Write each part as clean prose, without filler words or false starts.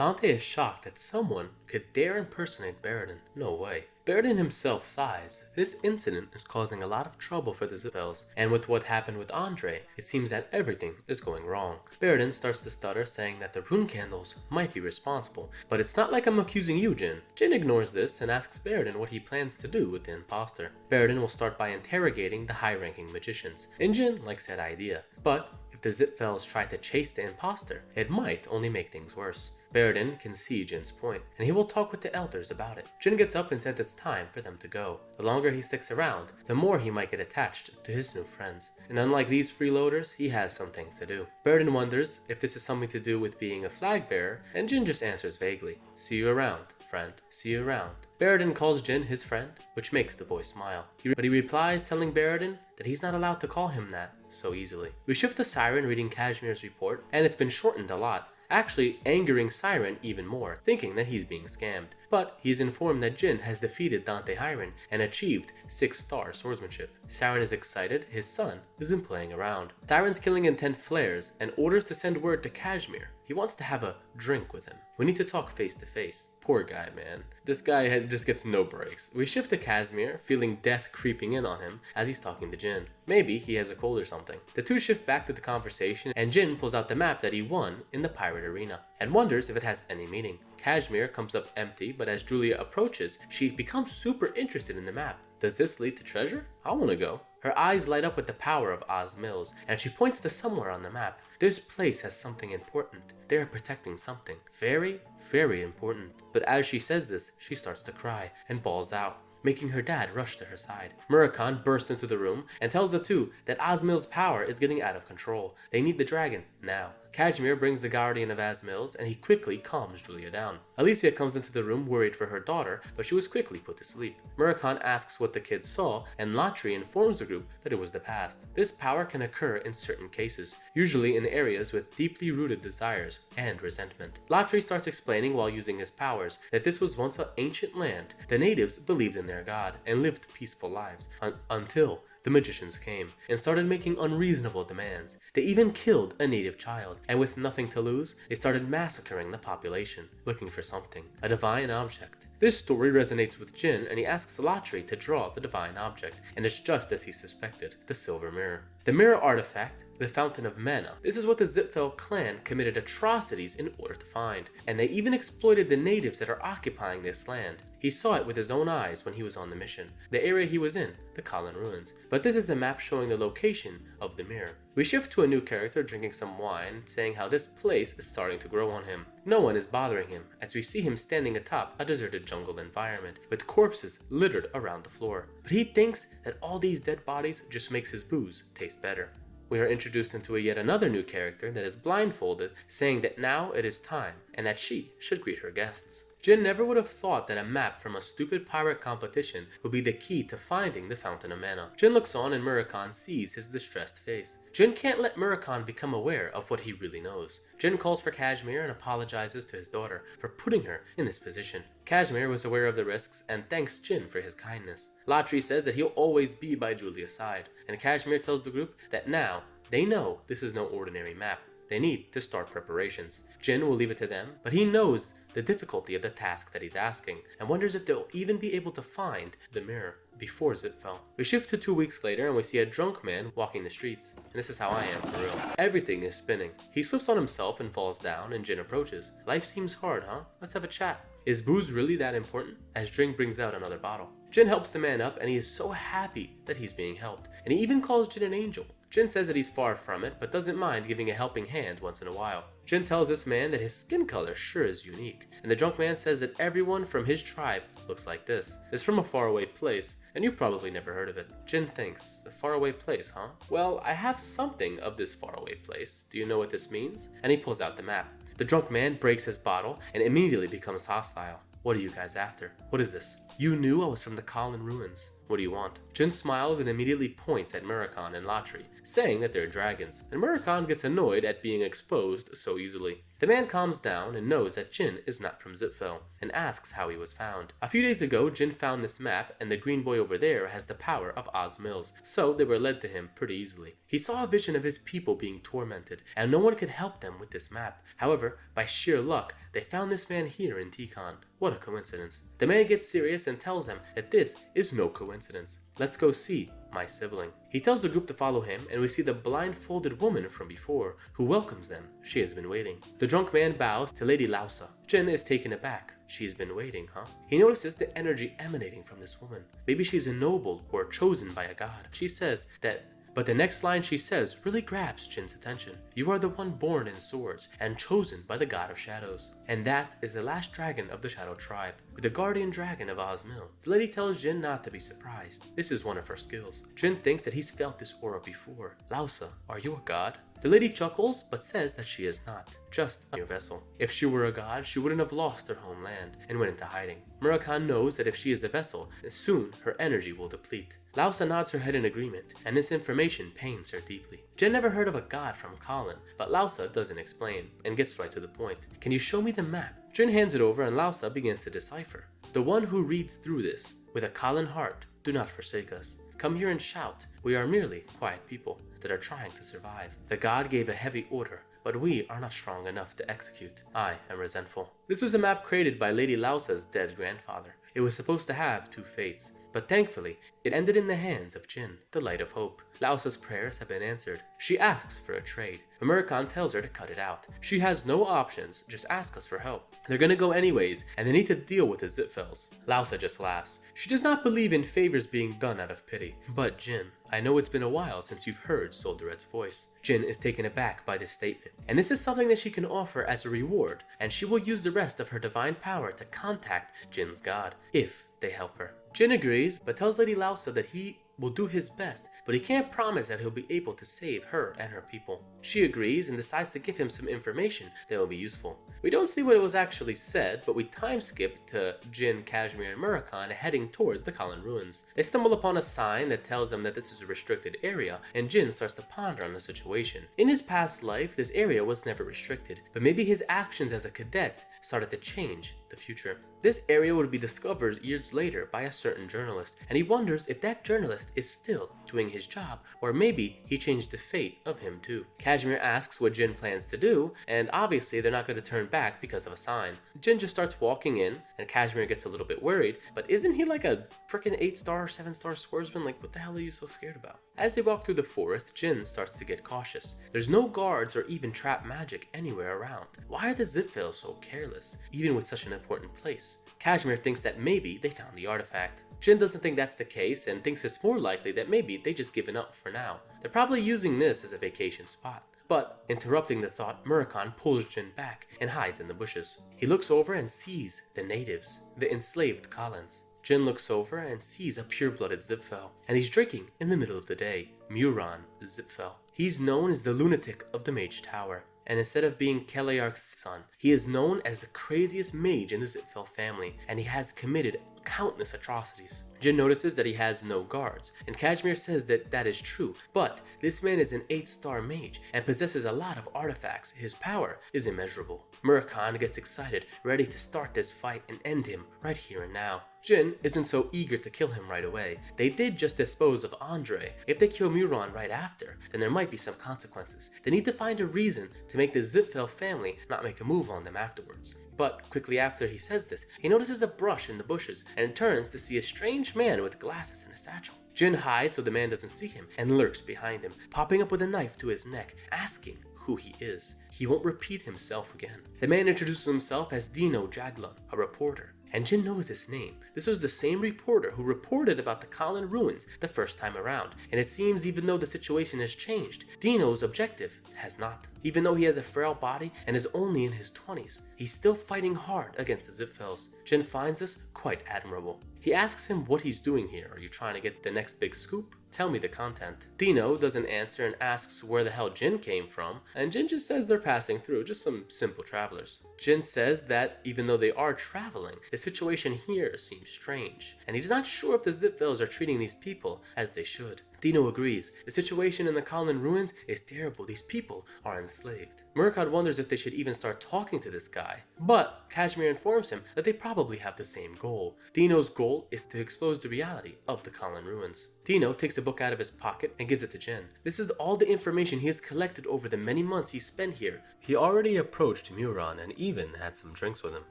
Dante is shocked that someone could dare impersonate Baradin. No way. Baradin himself sighs. This incident is causing a lot of trouble for the Zipfels, and with what happened with Andre, it seems that everything is going wrong. Baradin starts to stutter, saying that the rune candles might be responsible, but it's not like I'm accusing you, Jin. Jin ignores this and asks Baradin what he plans to do with the impostor. Baradin will start by interrogating the high-ranking magicians, and Jin likes that idea. But if the Zipfels try to chase the impostor, it might only make things worse. Baradin can see Jin's point, and he will talk with the elders about it. Jin gets up and says it's time for them to go. The longer he sticks around, the more he might get attached to his new friends. And unlike these freeloaders, he has some things to do. Baradin wonders if this is something to do with being a flag bearer, and Jin just answers vaguely, "See you around, friend. See you around." Baradin calls Jin his friend, which makes the boy smile. But he replies telling Baradin that he's not allowed to call him that so easily. We shift to Siren reading Kashmir's report, and it's been shortened a lot, actually angering Siren even more, thinking that he's being scammed. But he's informed that Jin has defeated Dante Hiren and achieved 6-star swordsmanship. Siren is excited his son isn't playing around. Siren's killing intent flares and orders to send word to Kashmir. He wants to have a drink with him. We need to talk face to face. Poor guy, man. This guy just gets no breaks. We shift to Kashmir, feeling death creeping in on him as he's talking to Jin. Maybe he has a cold or something. The two shift back to the conversation, and Jin pulls out the map that he won in the pirate arena and wonders if it has any meaning. Kashmir comes up empty, but as Julia approaches, she becomes super interested in the map. Does this lead to treasure? I wanna go. Her eyes light up with the power of Oz Mills, and she points to somewhere on the map. This place has something important. They are protecting something. Very, very important. But as she says this, she starts to cry and bawls out, making her dad rush to her side. Muran bursts into the room and tells the two that Osmill's power is getting out of control. They need the dragon now. Kashmir brings the guardian of Asmills, and he quickly calms Julia down. Alicia comes into the room worried for her daughter, but she was quickly put to sleep. Muran asks what the kids saw, and Latri informs the group that it was the past. This power can occur in certain cases, usually in areas with deeply rooted desires and resentment. Latri starts explaining while using his powers that this was once an ancient land. The natives believed in their god and lived peaceful lives until the magicians came and started making unreasonable demands. They even killed a native child, and with nothing to lose, they started massacring the population, looking for something, a divine object. This story resonates with Jin, and he asks Latri to draw the divine object, and it's just as he suspected, the silver mirror. The mirror artifact, the fountain of mana. This is what the Zipfel clan committed atrocities in order to find, and they even exploited the natives that are occupying this land. He saw it with his own eyes when he was on the mission, the area he was in, the Kalin Ruins. But this is a map showing the location of the mirror. We shift to a new character drinking some wine, saying how this place is starting to grow on him. No one is bothering him, as we see him standing atop a deserted jungle environment, with corpses littered around the floor. But he thinks that all these dead bodies just makes his booze taste better. We are introduced into yet another new character that is blindfolded, saying that now it is time, and that she should greet her guests. Jin never would have thought that a map from a stupid pirate competition would be the key to finding the Fountain of Mana. Jin looks on and Muran sees his distressed face. Jin can't let Muran become aware of what he really knows. Jin calls for Kashmir and apologizes to his daughter for putting her in this position. Kashmir was aware of the risks and thanks Jin for his kindness. Latri says that he'll always be by Julia's side, and Kashmir tells the group that now they know this is no ordinary map. They need to start preparations. Jin will leave it to them, but he knows the difficulty of the task that he's asking, and wonders if they'll even be able to find the mirror before Zipfel. We shift to 2 weeks later and we see a drunk man walking the streets. And this is how I am for real. Everything is spinning. He slips on himself and falls down, and Jin approaches. Life seems hard, huh? Let's have a chat. Is booze really that important? As Drink brings out another bottle. Jin helps the man up, and he is so happy that he's being helped. And he even calls Jin an angel. Jin says that he's far from it, but doesn't mind giving a helping hand once in a while. Jin tells this man that his skin color sure is unique, and the drunk man says that everyone from his tribe looks like this. It's from a faraway place, and you've probably never heard of it. Jin thinks, a faraway place, huh? Well, I have something of this faraway place. Do you know what this means? And he pulls out the map. The drunk man breaks his bottle and immediately becomes hostile. What are you guys after? What is this? You knew I was from the Kalin Ruins. What do you want? Jin smiles and immediately points at Muran and Latri, saying that they're dragons, and Muran gets annoyed at being exposed so easily. The man calms down and knows that Jin is not from Zipfel, and asks how he was found. A few days ago, Jin found this map, and the green boy over there has the power of Oz Mills, so they were led to him pretty easily. He saw a vision of his people being tormented, and no one could help them with this map. However, by sheer luck, they found this man here in Tikon. What a coincidence. The man gets serious and tells them that this is no coincidence. Let's go see my sibling. He tells the group to follow him, and we see the blindfolded woman from before, who welcomes them. She has been waiting. The drunk man bows to Lady Laa. Jin is taken aback. She's been waiting, huh? He notices the energy emanating from this woman. Maybe she's a noble or chosen by a god. She says that, but the next line she says really grabs Jin's attention. You are the one born in swords and chosen by the god of shadows. And that is the last dragon of the shadow tribe, with the guardian dragon of Ozmil. The lady tells Jin not to be surprised. This is one of her skills. Jin thinks that he's felt this aura before. Lausa, are you a god? The lady chuckles, but says that she is not, just a mere vessel. If she were a god, she wouldn't have lost her homeland and went into hiding. Muran knows that if she is a vessel, then soon her energy will deplete. Lausa nods her head in agreement, and this information pains her deeply. Jin never heard of a god from Colin, but Lausa doesn't explain, and gets right to the point. Can you show me the map? Jin hands it over and Lausa begins to decipher. The one who reads through this, with a Colin heart, do not forsake us. Come here and shout. We are merely quiet people that are trying to survive. The god gave a heavy order, but we are not strong enough to execute. I am resentful. This was a map created by Lady Lausa's dead grandfather. It was supposed to have two fates, but thankfully, it ended in the hands of Jin, the light of hope. Lausa's prayers have been answered. She asks for a trade, but Muran tells her to cut it out. She has no options, just ask us for help. They're gonna go anyways, and they need to deal with the Zipfels. Lausa just laughs. She does not believe in favors being done out of pity. But Jin, I know it's been a while since you've heard Solderet's voice. Jin is taken aback by this statement, and this is something that she can offer as a reward, and she will use the rest of her divine power to contact Jin's god, if they help her. Jin agrees, but tells Lady Lausa that he will do his best, but he can't promise that he'll be able to save her and her people. She agrees and decides to give him some information that will be useful. We don't see what it was actually said, but we time skip to Jin, Kashmir, and Muran heading towards the Colin ruins. They stumble upon a sign that tells them that this is a restricted area, and Jin starts to ponder on the situation. In his past life, this area was never restricted, but maybe his actions as a cadet started to change the future. This area would be discovered years later by a certain journalist, and he wonders if that journalist is still doing his job, or maybe he changed the fate of him too. Kashmir asks what Jin plans to do, and obviously they're not going to turn back because of a sign. Jin just starts walking in, and Kashmir gets a little bit worried, but isn't he like a freaking 8-star, 7-star swordsman? Like, what the hell are you so scared about? As they walk through the forest, Jin starts to get cautious. There's no guards or even trap magic anywhere around. Why are the Zipfel so careless, even with such an important place? Kashmir thinks that maybe they found the artifact. Jin doesn't think that's the case and thinks it's more likely that maybe they just given up for now. They're probably using this as a vacation spot. But, interrupting the thought, Muran pulls Jin back and hides in the bushes. He looks over and sees the natives, the enslaved Collins. Jin looks over and sees a pure-blooded Zipfel, and he's drinking in the middle of the day. Muran Zipfel. He's known as the lunatic of the Mage Tower. And instead of being Keliark's son, he is known as the craziest mage in the Zipfel family, and he has committed countless atrocities. Jin notices that he has no guards, and Kashmir says that that is true, but this man is an 8-star mage and possesses a lot of artifacts. His power is immeasurable. Muran gets excited, ready to start this fight and end him right here and now. Jin isn't so eager to kill him right away. They did just dispose of Andre. If they kill Muran right after, then there might be some consequences. They need to find a reason to make the Zipfel family not make a move on them afterwards. But quickly after he says this, he notices a brush in the bushes and turns to see a strange man with glasses and a satchel. Jin hides so the man doesn't see him and lurks behind him, popping up with a knife to his neck, asking who he is. He won't repeat himself again. The man introduces himself as Dino Jaglon, a reporter. And Jin knows his name. This was the same reporter who reported about the Colin ruins the first time around. And it seems even though the situation has changed, Dino's objective has not. Even though he has a frail body and is only in his 20s, he's still fighting hard against the Zipfels. Jin finds this quite admirable. He asks him what he's doing here. Are you trying to get the next big scoop? Tell me the content. Dino doesn't answer and asks where the hell Jin came from, and Jin just says they're passing through, just some simple travelers. Jin says that even though they are traveling, the situation here seems strange, and he's not sure if the Zipfels are treating these people as they should. Dino agrees. The situation in the Colin ruins is terrible. These people are enslaved. Muran wonders if they should even start talking to this guy, but Kashmir informs him that they probably have the same goal. Dino's goal is to expose the reality of the Colin ruins. Dino takes a book out of his pocket and gives it to Jin. This is all the information he has collected over the many months he spent here. He already approached Muran and even had some drinks with him.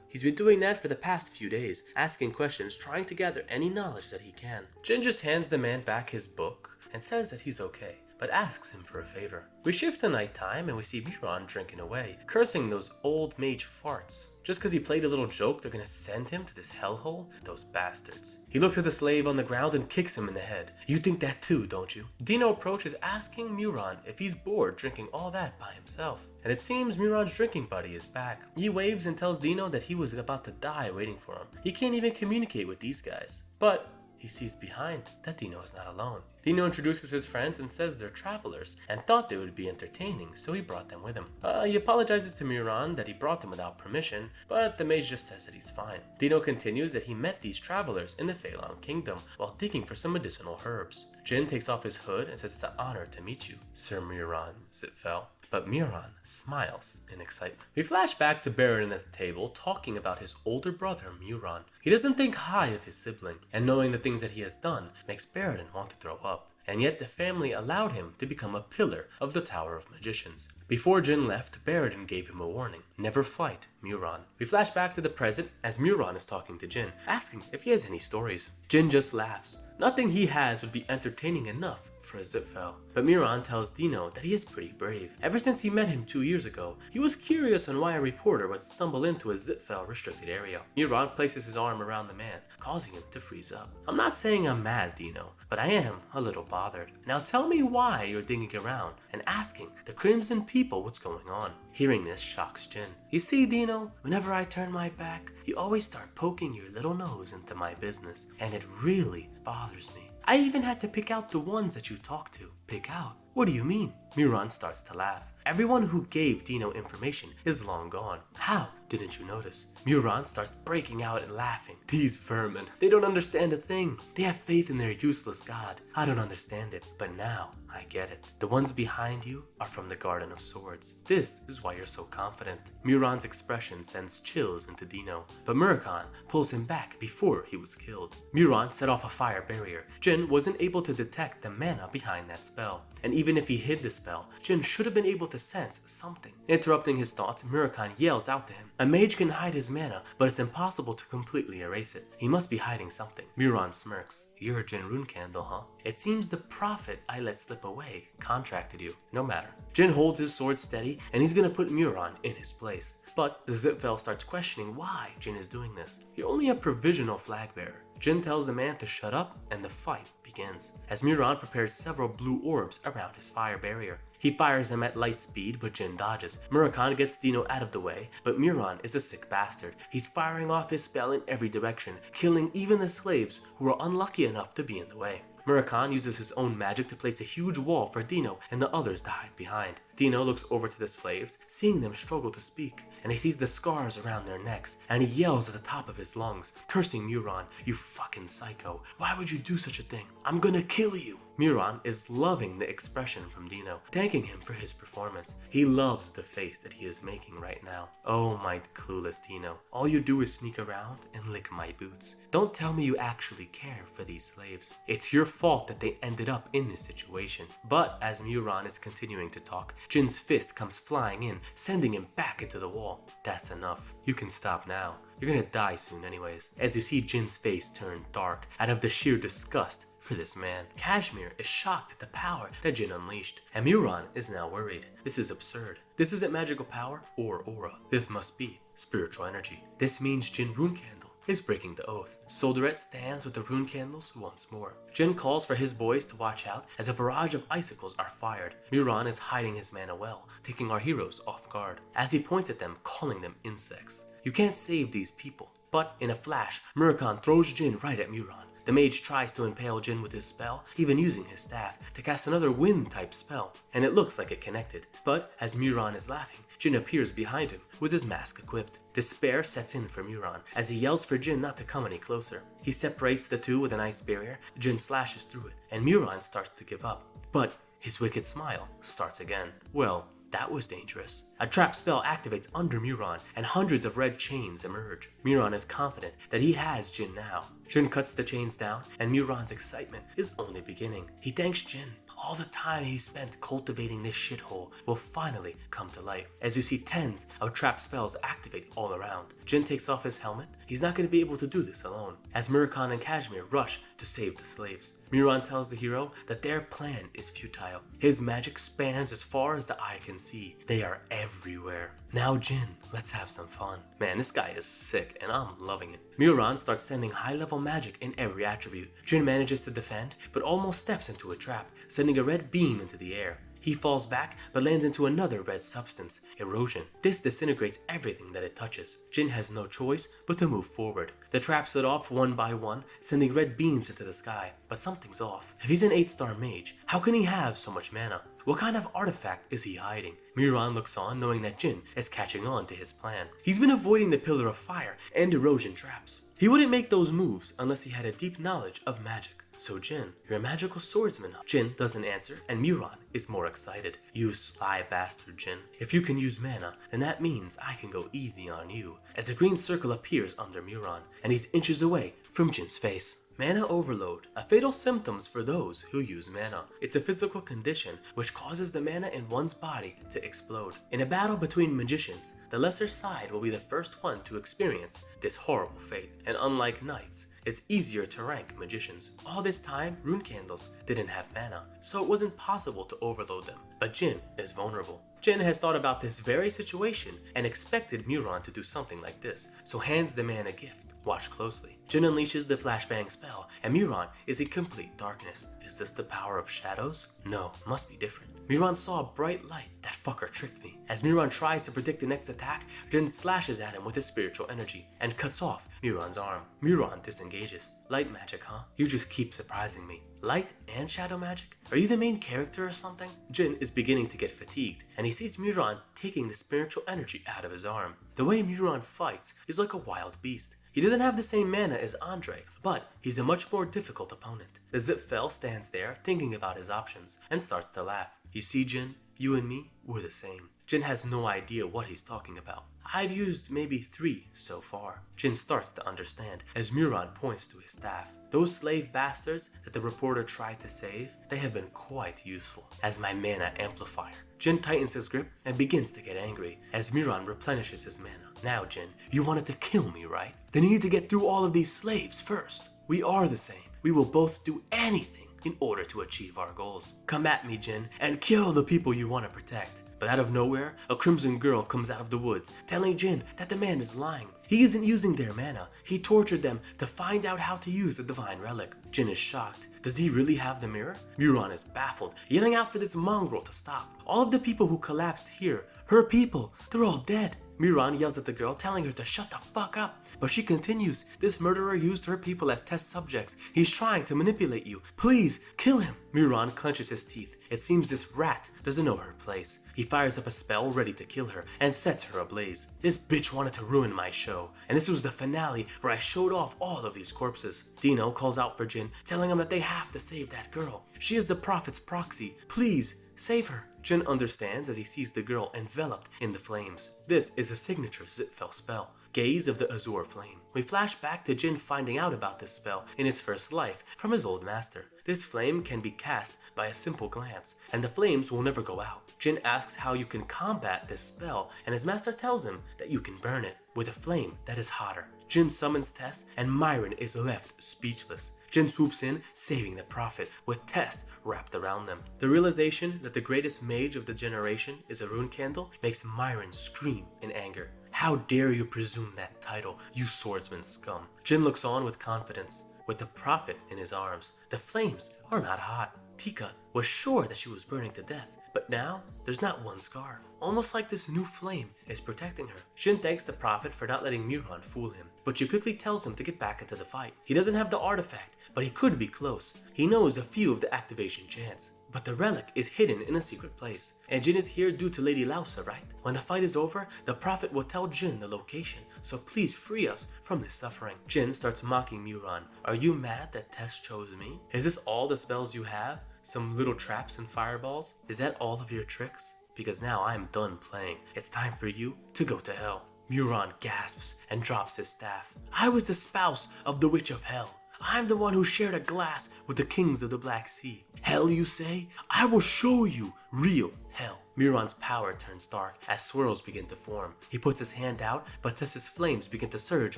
He's been doing that for the past few days, asking questions, trying to gather any knowledge that he can. Jin just hands the man back his book and says that he's okay, but asks him for a favor. We shift to nighttime and we see Muran drinking away, cursing those old mage farts. Just because he played a little joke, they're gonna send him to this hellhole? Those bastards. He looks at the slave on the ground and kicks him in the head. You think that too, don't you? Dino approaches asking Muran if he's bored drinking all that by himself. And it seems Muran's drinking buddy is back. He waves and tells Dino that he was about to die waiting for him. He can't even communicate with these guys. But he sees behind that Dino is not alone. Dino introduces his friends and says they're travelers and thought they would be entertaining, so he brought them with him. He apologizes to Muran that he brought them without permission, but the mage just says that he's fine. Dino continues that he met these travelers in the Phelan Kingdom while digging for some medicinal herbs. Jin takes off his hood and says it's an honor to meet you, Sir Muran, Zipfel. But Muran smiles in excitement. We flash back to Baron at the table talking about his older brother, Muran. He doesn't think high of his sibling, and knowing the things that he has done makes Baron want to throw up. And yet the family allowed him to become a pillar of the Tower of Magicians. Before Jin left, Baradin gave him a warning. Never fight Muran. We flash back to the present as Muran is talking to Jin, asking if he has any stories. Jin just laughs. Nothing he has would be entertaining enough for a Zipfel. But Muran tells Dino that he is pretty brave. Ever since he met him 2 years ago, he was curious on why a reporter would stumble into a Zipfel restricted area. Muran places his arm around the man, causing him to freeze up. I'm not saying I'm mad, Dino, but I am a little bothered. Now tell me why you're digging around and asking the Crimson people what's going on. Hearing this shocks Jin. You see, Dino, whenever I turn my back, you always start poking your little nose into my business, and it really bothers me. I even had to pick out the ones that you talk to. Pick out? What do you mean? Muran starts to laugh. Everyone who gave Dino information is long gone. How didn't you notice? Muran starts breaking out and laughing. These vermin, they don't understand a thing. They have faith in their useless god. I don't understand it, but now I get it. The ones behind you are from the Garden of Swords. This is why you're so confident. Muran's expression sends chills into Dino, but Muran pulls him back before he was killed. Muran set off a fire barrier. Jin wasn't able to detect the mana behind that spell, and even if he hid the spell, Jin should have been able to sense something. Interrupting his thoughts, Muran yells out to him. A mage can hide his mana, but it's impossible to completely erase it. He must be hiding something. Muran smirks. You're a Jin rune candle, huh? It seems the prophet I let slip away contracted you. No matter. Jin holds his sword steady, and he's gonna put Muran in his place. But the Zipfel starts questioning why Jin is doing this. You're only a provisional flag bearer. Jin tells the man to shut up, and the fight begins. As Muran prepares several blue orbs around his fire barrier. He fires them at light speed, but Jin dodges. Muran gets Dino out of the way, but Muran is a sick bastard. He's firing off his spell in every direction, killing even the slaves who are unlucky enough to be in the way. Muran uses his own magic to place a huge wall for Dino and the others to hide behind. Dino looks over to the slaves, seeing them struggle to speak, and he sees the scars around their necks, and he yells at the top of his lungs, cursing Muran, "You fucking psycho. Why would you do such a thing? I'm gonna kill you." Muran is loving the expression from Dino, thanking him for his performance. He loves the face that he is making right now. Oh my clueless Dino, all you do is sneak around and lick my boots. Don't tell me you actually care for these slaves. It's your fault that they ended up in this situation. But as Muran is continuing to talk, Jin's fist comes flying in, sending him back into the wall. That's enough. You can stop now. You're gonna die soon anyways. As you see Jin's face turn dark out of the sheer disgust for this man. Kashmir is shocked at the power that Jin unleashed, and Muran is now worried. This is absurd. This isn't magical power or aura. This must be spiritual energy. This means Jin Rune Candle is breaking the oath. Solderet stands with the rune candles once more. Jin calls for his boys to watch out as a barrage of icicles are fired. Muran is hiding his mana well, taking our heroes off guard, as he points at them, calling them insects. You can't save these people. But in a flash, Muran throws Jin right at Muran, The mage tries to impale Jin with his spell, even using his staff to cast another wind-type spell, and it looks like it connected. But as Muran is laughing, Jin appears behind him with his mask equipped. Despair sets in for Muran as he yells for Jin not to come any closer. He separates the two with an ice barrier, Jin slashes through it, and Muran starts to give up. But his wicked smile starts again. Well, that was dangerous. A trap spell activates under Muran, and hundreds of red chains emerge. Muran is confident that he has Jin now. Jin cuts the chains down, and Muran's excitement is only beginning. He thanks Jin. All the time he spent cultivating this shithole will finally come to light, as you see tens of trap spells activate all around. Jin takes off his helmet. He's not going to be able to do this alone, as Murakhan and Kashmir rush to save the slaves. Muran tells the hero that their plan is futile. His magic spans as far as the eye can see. They are everywhere. Now Jin, let's have some fun. Man, this guy is sick and I'm loving it. Muran starts sending high-level magic in every attribute. Jin manages to defend, but almost steps into a trap, sending a red beam into the air. He falls back, but lands into another red substance, erosion. This disintegrates everything that it touches. Jin has no choice but to move forward. The traps set off one by one, sending red beams into the sky. But something's off. If he's an 8-star mage, how can he have so much mana? What kind of artifact is he hiding? Muran looks on, knowing that Jin is catching on to his plan. He's been avoiding the pillar of fire and erosion traps. He wouldn't make those moves unless he had a deep knowledge of magic. So Jin, you're a magical swordsman. Jin doesn't answer, and Muran is more excited. You sly bastard, Jin. If you can use mana, then that means I can go easy on you. As a green circle appears under Muran, and he's inches away from Jin's face. Mana overload, a fatal symptom for those who use mana. It's a physical condition which causes the mana in one's body to explode. In a battle between magicians, the lesser side will be the first one to experience this horrible fate. And unlike knights, it's easier to rank magicians. All this time, rune candles didn't have mana, so it wasn't possible to overload them. But Jin is vulnerable. Jin has thought about this very situation and expected Muran to do something like this, so hands the man a gift. Watch closely. Jin unleashes the flashbang spell, and Muran is in complete darkness. Is this the power of shadows? No, must be different. Muran saw a bright light. That fucker tricked me. As Muran tries to predict the next attack, Jin slashes at him with his spiritual energy and cuts off Muran's arm. Muran disengages. Light magic, huh? You just keep surprising me. Light and shadow magic? Are you the main character or something? Jin is beginning to get fatigued, and he sees Muran taking the spiritual energy out of his arm. The way Muran fights is like a wild beast. He doesn't have the same mana as Andre, but he's a much more difficult opponent. The Zipfel stands there thinking about his options and starts to laugh. You see, Jin, you and me, we're the same. Jin has no idea what he's talking about. I've used maybe 3 so far. Jin starts to understand as Muran points to his staff. Those slave bastards that the reporter tried to save, they have been quite useful as my mana amplifier. Jin tightens his grip and begins to get angry as Muran replenishes his mana. Now, Jin, you wanted to kill me, right? Then you need to get through all of these slaves first. We are the same. We will both do anything in order to achieve our goals. Come at me, Jin, and kill the people you want to protect. But out of nowhere, a crimson girl comes out of the woods, telling Jin that the man is lying. He isn't using their mana. He tortured them to find out how to use the divine relic. Jin is shocked. Does he really have the mirror? Muran is baffled, yelling out for this mongrel to stop. All of the people who collapsed here, her people, they're all dead. Muran yells at the girl, telling her to shut the fuck up. But she continues. This murderer used her people as test subjects. He's trying to manipulate you. Please, kill him. Muran clenches his teeth. It seems this rat doesn't know her place. He fires up a spell ready to kill her and sets her ablaze. This bitch wanted to ruin my show, and this was the finale where I showed off all of these corpses. Dino calls out for Jin, telling him that they have to save that girl. She is the prophet's proxy. Please, save her. Jin understands as he sees the girl enveloped in the flames. This is a signature Zipfel spell, Gaze of the Azure Flame. We flash back to Jin finding out about this spell in his first life from his old master. This flame can be cast by a simple glance, and the flames will never go out. Jin asks how you can combat this spell, and his master tells him that you can burn it with a flame that is hotter. Jin summons Tess, and Myron is left speechless. Jin swoops in, saving the prophet, with Tess wrapped around them. The realization that the greatest mage of the generation is a rune candle makes Myron scream in anger. How dare you presume that title, you swordsman scum? Jin looks on with confidence. With the prophet in his arms, the flames are not hot. Tika was sure that she was burning to death, but now there's not one scar. Almost like this new flame is protecting her. Jin thanks the prophet for not letting Muran fool him, but she quickly tells him to get back into the fight. He doesn't have the artifact, but he could be close. He knows a few of the activation chants. But the relic is hidden in a secret place, and Jin is here due to Lady Laa, right? When the fight is over, the prophet will tell Jin the location, so please free us from this suffering. Jin starts mocking Muran. Are you mad that Tess chose me? Is this all the spells you have? Some little traps and fireballs? Is that all of your tricks? Because now I'm done playing. It's time for you to go to hell. Muran gasps and drops his staff. I was the spouse of the Witch of Hell. I'm the one who shared a glass with the kings of the Black Sea. Hell, you say? I will show you real hell. Muran's power turns dark as swirls begin to form. He puts his hand out, but Tess's flames begin to surge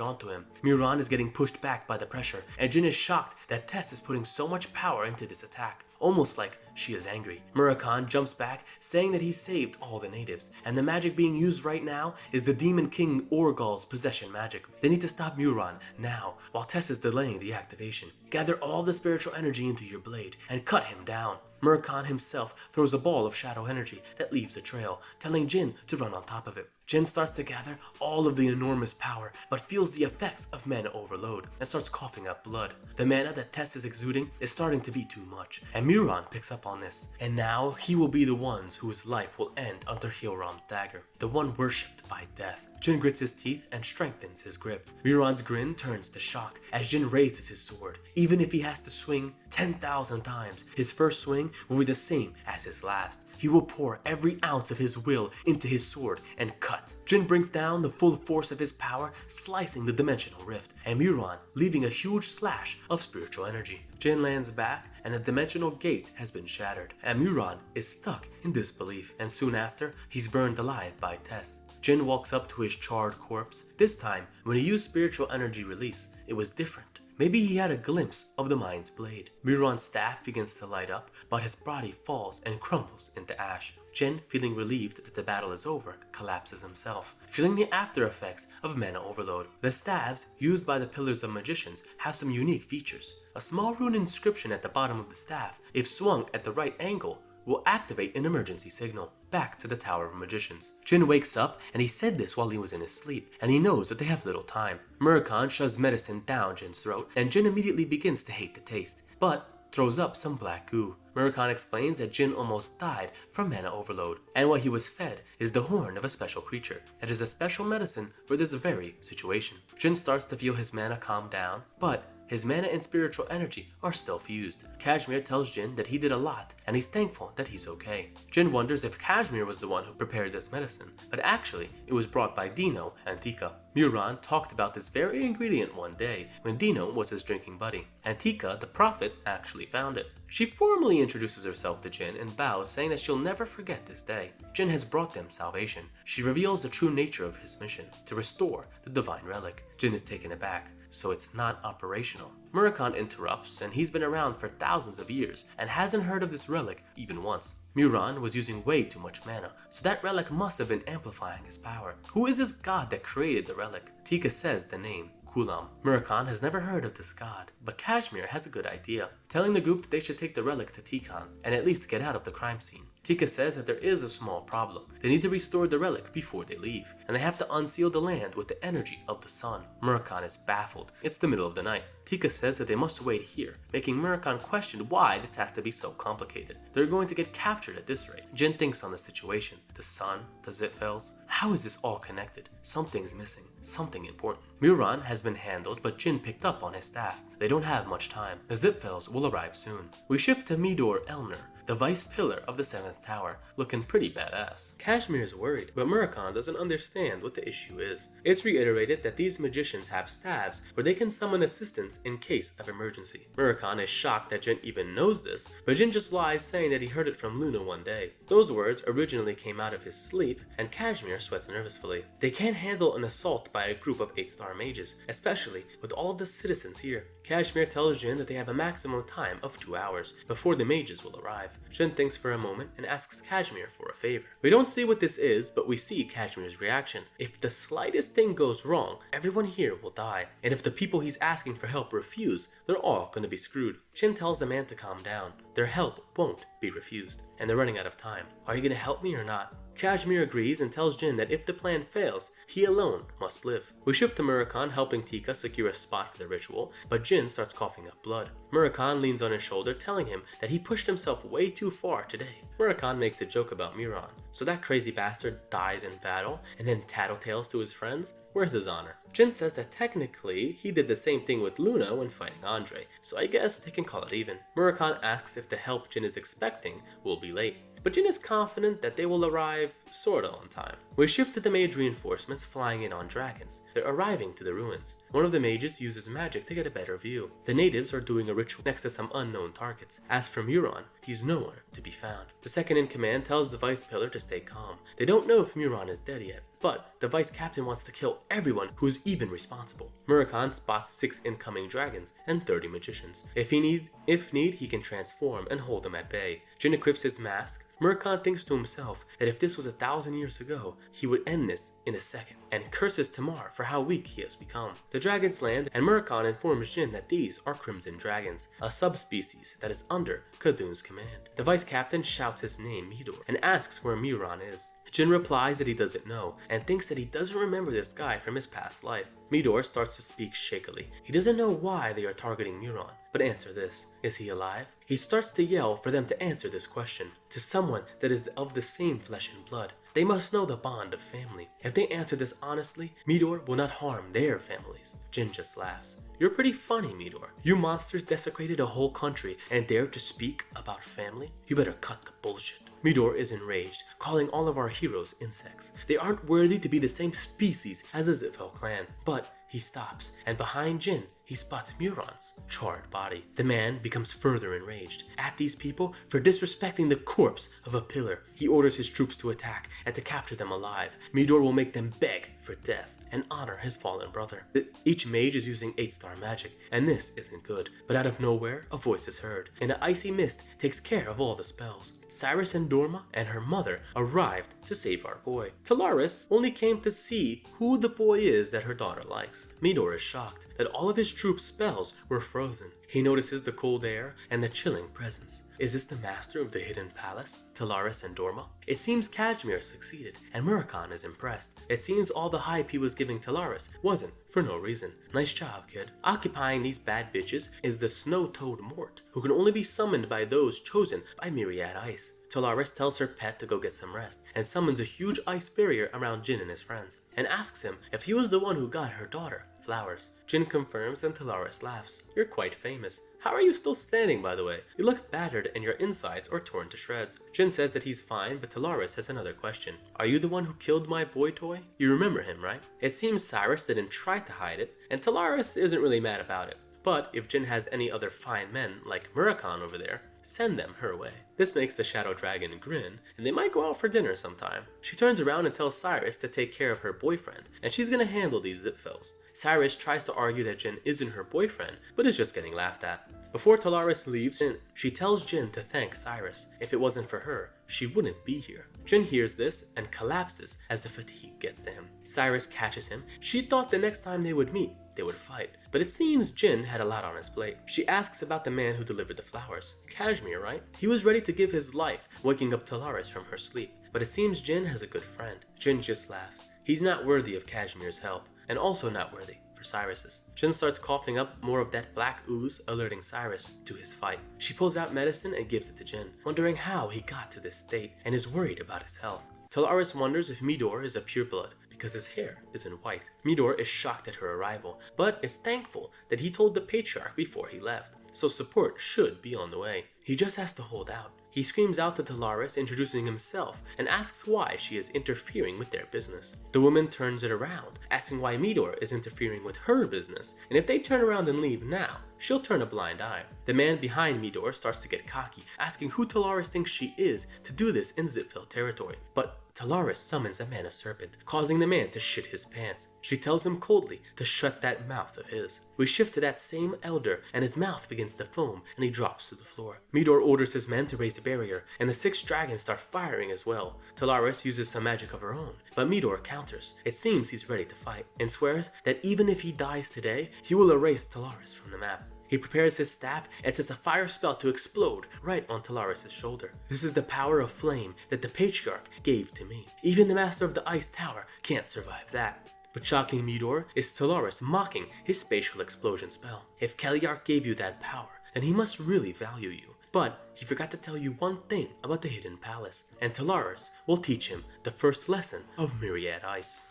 onto him. Muran is getting pushed back by the pressure, and Jin is shocked that Tess is putting so much power into this attack, almost like she is angry. Murakhan jumps back, saying that he saved all the natives, and the magic being used right now is the Demon King Orgal's possession magic. They need to stop Muran now, while Tess is delaying the activation. Gather all the spiritual energy into your blade and cut him down. Murakhan himself throws a ball of shadow energy that leaves a trail, telling Jin to run on top of it. Jin starts to gather all of the enormous power, but feels the effects of mana overload and starts coughing up blood. The mana that Tess is exuding is starting to be too much, and Muran picks up on this. And now he will be the ones whose life will end under Hyoram's dagger, the one worshipped by death. Jin grits his teeth and strengthens his grip. Muran's grin turns to shock as Jin raises his sword. Even if he has to swing 10,000 times, his first swing will be the same as his last. He will pour every ounce of his will into his sword and cut. Jin brings down the full force of his power, slicing the dimensional rift, and Muran leaving a huge slash of spiritual energy. Jin lands back, and the dimensional gate has been shattered, and Muran is stuck in disbelief, and soon after, he's burned alive by Tess. Jin walks up to his charred corpse. This time, when he used spiritual energy release, it was different. Maybe he had a glimpse of the mind's blade. Muran's staff begins to light up, but his body falls and crumbles into ash. Jin, feeling relieved that the battle is over, collapses himself, feeling the after effects of mana overload. The staves used by the Pillars of Magicians have some unique features. A small rune inscription at the bottom of the staff, if swung at the right angle, will activate an emergency signal. Back to the Tower of Magicians. Jin wakes up, and he said this while he was in his sleep, and he knows that they have little time. Murakhan shoves medicine down Jin's throat, and Jin immediately begins to hate the taste, but throws up some black goo. Murakhan explains that Jin almost died from mana overload, and what he was fed is the horn of a special creature that is a special medicine for this very situation. Jin starts to feel his mana calm down, but his mana and spiritual energy are still fused. Kashmir tells Jin that he did a lot, and he's thankful that he's okay. Jin wonders if Kashmir was the one who prepared this medicine, but actually, it was brought by Dino and Tika. Muran talked about this very ingredient one day when Dino was his drinking buddy, and Tika, the prophet, actually found it. She formally introduces herself to Jin and bows, saying that she'll never forget this day. Jin has brought them salvation. She reveals the true nature of his mission, to restore the divine relic. Jin is taken aback, so it's not operational. Murakhan interrupts, and he's been around for thousands of years and hasn't heard of this relic even once. Muran was using way too much mana, so that relic must have been amplifying his power. Who is this god that created the relic? Tika says the name, Kulam. Murakhan has never heard of this god, but Kashmir has a good idea, telling the group that they should take the relic to Tikan and at least get out of the crime scene. Tika says that there is a small problem. They need to restore the relic before they leave, and they have to unseal the land with the energy of the sun. Murakhan is baffled. It's the middle of the night. Tika says that they must wait here, making Murakhan question why this has to be so complicated. They're going to get captured at this rate. Jin thinks on the situation. The sun, the Zipfels. How is this all connected? Something's missing. Something important. Muran has been handled, but Jin picked up on his staff. They don't have much time. The Zipfels will arrive soon. We shift to Midor Elner, the vice pillar of the 7th tower, looking pretty badass. Kashmir is worried, but Murakhan doesn't understand what the issue is. It's reiterated that these magicians have staves where they can summon assistance in case of emergency. Murakhan is shocked that Jin even knows this, but Jin just lies, saying that he heard it from Luna one day. Those words originally came out of his sleep, and Kashmir sweats nervously. They can't handle an assault by a group of 8-star mages, especially with all of the citizens here. Kashmir tells Jin that they have a maximum time of 2 hours before the mages will arrive. Jin thinks for a moment and asks Kashmir for a favor. We don't see what this is, but we see Kashmir's reaction. If the slightest thing goes wrong, everyone here will die, and if the people he's asking for help refuse, they're all gonna be screwed. Jin tells the man to calm down. Their help won't be refused, and they're running out of time. Are you gonna help me or not? Kashmir agrees and tells Jin that if the plan fails, he alone must live. We shift to Muran helping Tika secure a spot for the ritual, but Jin starts coughing up blood. Muran leans on his shoulder, telling him that he pushed himself way too far today. Muran makes a joke about Muran. So that crazy bastard dies in battle and then tattletales to his friends? Where's his honor? Jin says that technically he did the same thing with Luna when fighting Andre, so I guess they can call it even. Muran asks if the help Jin is expecting will be late, but Jin is confident that they will arrive sorta on time. We shift to the mage reinforcements flying in on dragons. They're arriving to the ruins. One of the mages uses magic to get a better view. The natives are doing a ritual next to some unknown targets. As for Muran, he's nowhere to be found. The second in command tells the vice pillar to stay calm. They don't know if Muran is dead yet, but the vice captain wants to kill everyone who's even responsible. Muran spots 6 incoming dragons and 30 magicians. If need, he can transform and hold them at bay. Jin equips his mask. Muran thinks to himself that if this was 1,000 years ago, he would end this in a second, and curses Tamar for how weak he has become. The dragons land, and Muran informs Jin that these are crimson dragons, a subspecies that is under Khadun's command. The vice captain shouts his name, Midor, and asks where Muran is. Jin replies that he doesn't know, and thinks that he doesn't remember this guy from his past life. Midor starts to speak shakily. He doesn't know why they are targeting Muran, but answer this. Is he alive? He starts to yell for them to answer this question, to someone that is of the same flesh and blood. They must know the bond of family. If they answer this honestly, Midor will not harm their families. Jin just laughs. You're pretty funny, Midor. You monsters desecrated a whole country and dare to speak about family? You better cut the bullshit. Midor is enraged, calling all of our heroes insects. They aren't worthy to be the same species as the Zipfel clan. But he stops, and behind Jin, he spots Muran's charred body. The man becomes further enraged at these people for disrespecting the corpse of a pillar. He orders his troops to attack and to capture them alive. Midor will make them beg for death and honor his fallen brother. Each mage is using 8-star magic, and this isn't good. But out of nowhere, a voice is heard, and an icy mist takes care of all the spells. Cyrus and Dorma and her mother arrived to save our boy. Taris only came to see who the boy is that her daughter likes. Midor is shocked that all of his troops' spells were frozen. He notices the cold air and the chilling presence. Is this the master of the hidden palace, Taris and Dorma? It seems Kashmir succeeded, and Muran is impressed. It seems all the hype he was giving Taris wasn't for no reason. Nice job, kid. Occupying these bad bitches is the snow-toad Mort, who can only be summoned by those chosen by Myriad Ice. Taris tells her pet to go get some rest, and summons a huge ice barrier around Jin and his friends, and asks him if he was the one who got her daughter flowers. Jin confirms and Taris laughs. You're quite famous. How are you still standing, by the way? You look battered and your insides are torn to shreds. Jin says that he's fine, but Taris has another question. Are you the one who killed my boy toy? You remember him, right? It seems Cyrus didn't try to hide it, and Taris isn't really mad about it. But if Jin has any other fine men, like Muran over there, send them her way. This makes the shadow dragon grin, and they might go out for dinner sometime. She turns around and tells Cyrus to take care of her boyfriend, and she's gonna handle these Zipfels. Cyrus tries to argue that Jin isn't her boyfriend, but is just getting laughed at. Before Taris leaves, she tells Jin to thank Cyrus. If it wasn't for her, she wouldn't be here. Jin hears this and collapses as the fatigue gets to him. Cyrus catches him. She thought the next time they would meet, they would fight. But it seems Jin had a lot on his plate. She asks about the man who delivered the flowers. Kashmir, right? He was ready to give his life, waking up Taris from her sleep. But it seems Jin has a good friend. Jin just laughs. He's not worthy of Kashmir's help, and also not worthy for Cyrus's. Jin starts coughing up more of that black ooze, alerting Cyrus to his fight. She pulls out medicine and gives it to Jin, wondering how he got to this state, and is worried about his health. Taris wonders if Midor is a pureblood, because his hair isn't white. Midor is shocked at her arrival, but is thankful that he told the patriarch before he left, so support should be on the way. He just has to hold out. He screams out to Taris, introducing himself, and asks why she is interfering with their business. The woman turns it around, asking why Midor is interfering with her business, and if they turn around and leave now, she'll turn a blind eye. The man behind Midor starts to get cocky, asking who Taris thinks she is to do this in Zipfel territory. But Taris summons a mana serpent, causing the man to shit his pants. She tells him coldly to shut that mouth of his. We shift to that same elder, and his mouth begins to foam, and he drops to the floor. Midor orders his men to raise a barrier, and the 6 dragons start firing as well. Taris uses some magic of her own, but Midor counters. It seems he's ready to fight, and swears that even if he dies today, he will erase Taris from the map. He prepares his staff and sets a fire spell to explode right on Taris' shoulder. This is the power of flame that the Patriarch gave to me. Even the Master of the Ice Tower can't survive that. But shocking Midor is Taris mocking his spatial explosion spell. If Keliark gave you that power, then he must really value you. But he forgot to tell you one thing about the Hidden Palace, and Taris will teach him the first lesson of Myriad Ice.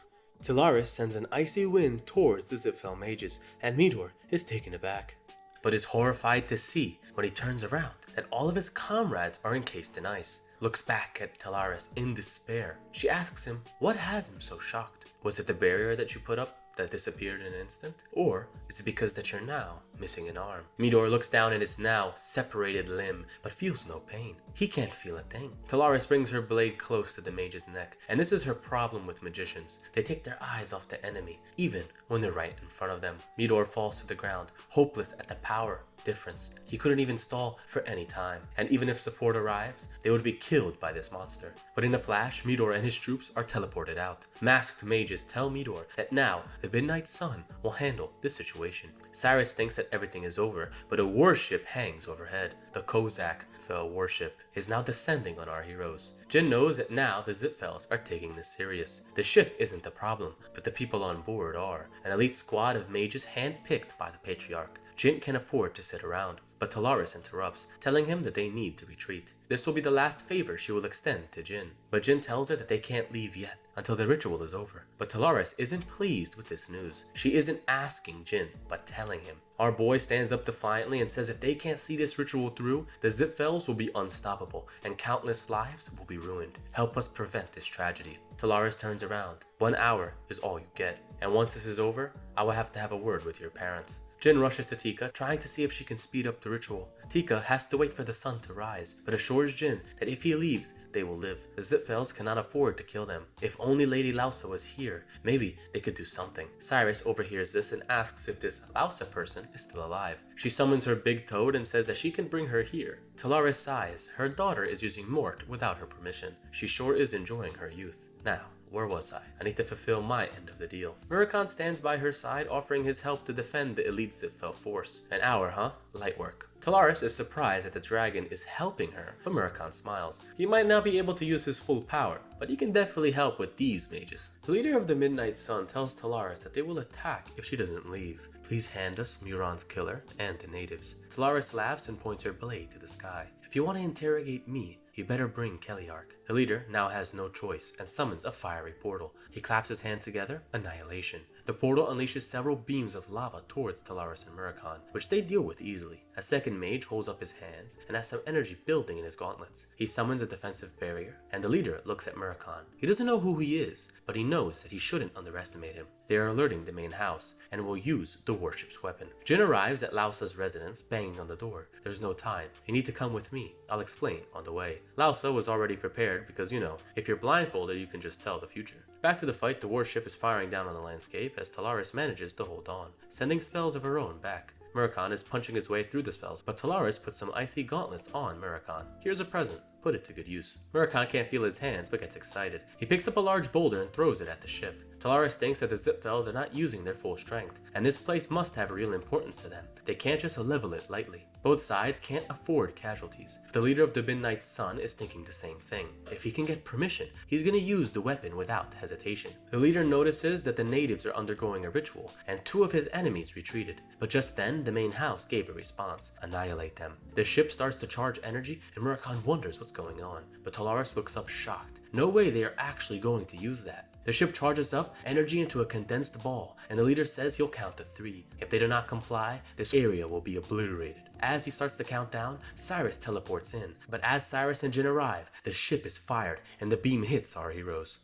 Taris sends an icy wind towards the Zipfel mages, and Midor is taken aback, but is horrified to see when he turns around that all of his comrades are encased in ice. Looks back at Taris in despair. She asks him, what has him so shocked? Was it the barrier that you put up that disappeared in an instant? Or is it because that you're now missing an arm? Midor looks down at his now separated limb, but feels no pain. He can't feel a thing. Taris brings her blade close to the mage's neck, and this is her problem with magicians. They take their eyes off the enemy, even when they're right in front of them. Midor falls to the ground, hopeless at the power difference. He couldn't even stall for any time, and even if support arrives, they would be killed by this monster. But in a flash, Midor and his troops are teleported out. Masked mages tell Midor that now the Midnight Sun will handle this situation. Cyrus thinks that everything is over, but a warship hangs overhead. The Kozak Zipfel warship is now descending on our heroes. Jin knows that now the Zipfels are taking this serious. The ship isn't the problem, but the people on board are. An elite squad of mages handpicked by the Patriarch. Jin can afford to sit around, but Taris interrupts, telling him that they need to retreat. This will be the last favor she will extend to Jin, but Jin tells her that they can't leave yet, until the ritual is over. But Taris isn't pleased with this news. She isn't asking Jin, but telling him. Our boy stands up defiantly and says if they can't see this ritual through, the Zipfels will be unstoppable, and countless lives will be ruined. Help us prevent this tragedy. Taris turns around. 1 hour is all you get, and once this is over, I will have to have a word with your parents. Jin rushes to Tika, trying to see if she can speed up the ritual. Tika has to wait for the sun to rise, but assures Jin that if he leaves, they will live. The Zipfels cannot afford to kill them. If only Lady Laa was here, maybe they could do something. Cyrus overhears this and asks if this Laa person is still alive. She summons her big toad and says that she can bring her here. Taris sighs. Her daughter is using Mort without her permission. She sure is enjoying her youth. Now, where was I? I need to fulfill my end of the deal. Muran stands by her side, offering his help to defend the elite Zipfel force. An hour, huh? Light work. Taris is surprised that the dragon is helping her, but Muran smiles. He might not be able to use his full power, but he can definitely help with these mages. The leader of the Midnight Sun tells Taris that they will attack if she doesn't leave. Please hand us Muran's killer and the natives. Taris laughs and points her blade to the sky. If you want to interrogate me, you better bring Keliark. The leader now has no choice and summons a fiery portal. He claps his hands together, annihilation. The portal unleashes several beams of lava towards Taris and Muran, which they deal with easily. A second mage holds up his hands and has some energy building in his gauntlets. He summons a defensive barrier, and the leader looks at Muran. He doesn't know who he is, but he knows that he shouldn't underestimate him. They are alerting the main house, and will use the warship's weapon. Jin arrives at Lausa's residence, banging on the door. There's no time. You need to come with me. I'll explain on the way. Lausa was already prepared because, you know, if you're blindfolded, you can just tell the future. Back to the fight, the warship is firing down on the landscape as Taris manages to hold on, sending spells of her own back. Muran is punching his way through the spells, but Taris puts some icy gauntlets on Muran. Here's a present. Put it to good use. Muran can't feel his hands but gets excited. He picks up a large boulder and throws it at the ship. Taris thinks that the Zipfels are not using their full strength, and this place must have real importance to them. They can't just level it lightly. Both sides can't afford casualties. The leader of the Midnight Sun is thinking the same thing. If he can get permission, he's gonna use the weapon without hesitation. The leader notices that the natives are undergoing a ritual, and 2 of his enemies retreated. But just then, the main house gave a response. Annihilate them. The ship starts to charge energy, and Muran wonders what's going on. But Taris looks up shocked. No way they are actually going to use that. The ship charges up energy into a condensed ball, and the leader says he'll count to 3. If they do not comply, this area will be obliterated. As he starts to count down, Cyrus teleports in, but as Cyrus and Jin arrive, the ship is fired and the beam hits our heroes.